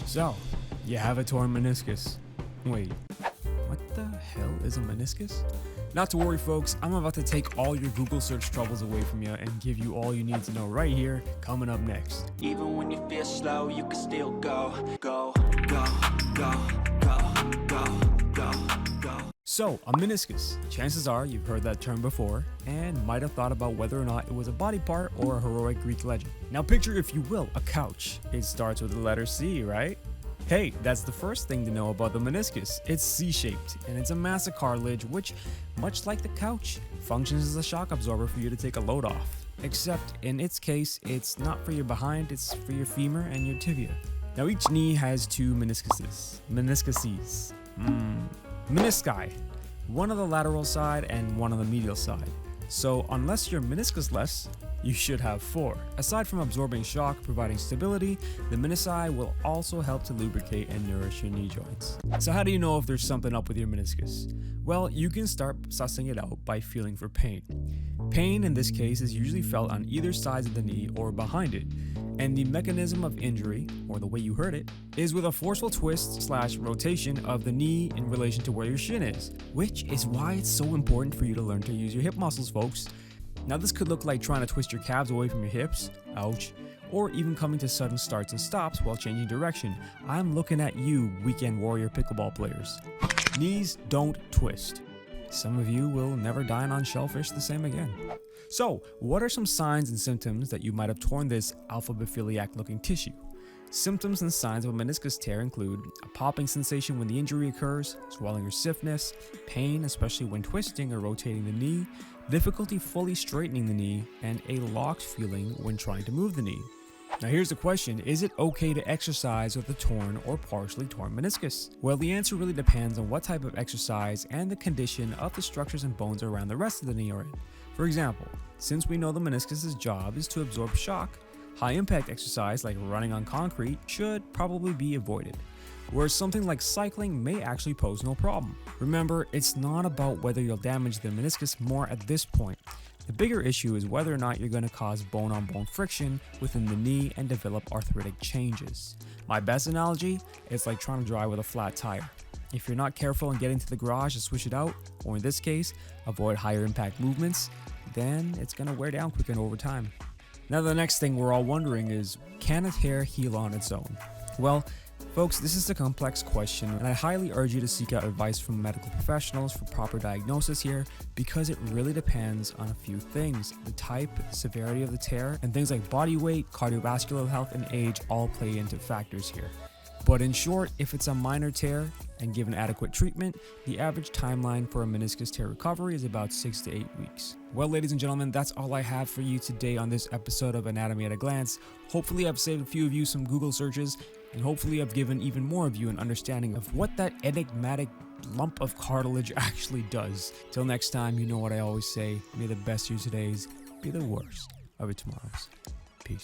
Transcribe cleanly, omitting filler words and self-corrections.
So, you have a torn meniscus. Wait, what the hell is a meniscus? Not to worry folks, I'm about to take all your Google search troubles away from you and give you all you need to know right here, coming up next. Even when you feel slow, you can still go, go, go, go, go, go, go, go. So, a meniscus. Chances are you've heard that term before and might have thought about whether or not it was a body part or a heroic Greek legend. Now picture, if you will, a couch. It starts with the letter C, right? Hey, that's the first thing to know about the meniscus. It's C-shaped, and it's a mass of cartilage which, much like the couch, functions as a shock absorber for you to take a load off. Except, in its case, it's not for your behind, it's for your femur and your tibia. Now each knee has two meniscuses. Menisci. One on the lateral side and one on the medial side. So unless you're meniscusless, you should have four. Aside from absorbing shock, providing stability, the menisci will also help to lubricate and nourish your knee joints. So how do you know if there's something up with your meniscus? Well, you can start sussing it out by feeling for pain. Pain in this case is usually felt on either side of the knee or behind it. And the mechanism of injury, or the way you heard it, is with a forceful twist/rotation of the knee in relation to where your shin is, which is why it's so important for you to learn to use your hip muscles, folks. Now this could look like trying to twist your calves away from your hips, ouch, or even coming to sudden starts and stops while changing direction. I'm looking at you, weekend warrior pickleball players. Knees don't twist. Some of you will never dine on shellfish the same again. So, what are some signs and symptoms that you might have torn this alphabophiliac looking tissue? Symptoms and signs of a meniscus tear include a popping sensation when the injury occurs, swelling or stiffness, pain especially when twisting or rotating the knee, difficulty fully straightening the knee, and a locked feeling when trying to move the knee. Now here's the question, is it okay to exercise with a torn or partially torn meniscus? Well, the answer really depends on what type of exercise and the condition of the structures and bones around the rest of the knee are in. For example, since we know the meniscus' job is to absorb shock, high impact exercise like running on concrete should probably be avoided, whereas something like cycling may actually pose no problem. Remember, it's not about whether you'll damage the meniscus more at this point. The bigger issue is whether or not you're going to cause bone-on-bone friction within the knee and develop arthritic changes. My best analogy is like trying to drive with a flat tire. If you're not careful in getting to the garage to switch it out, or in this case, avoid higher impact movements, then it's going to wear down quicker over time. Now the next thing we're all wondering is, can a tear heal on its own? Well, folks, this is a complex question, and I highly urge you to seek out advice from medical professionals for proper diagnosis here, because it really depends on a few things. The type, severity of the tear, and things like body weight, cardiovascular health, and age all play into factors here. But in short, if it's a minor tear and given adequate treatment, the average timeline for a meniscus tear recovery is about 6 to 8 weeks. Well, ladies and gentlemen, that's all I have for you today on this episode of Anatomy at a Glance. Hopefully I've saved a few of you some Google searches, and hopefully I've given even more of you an understanding of what that enigmatic lump of cartilage actually does. Till next time, you know what I always say, may the best of your todays be the worst of your tomorrows.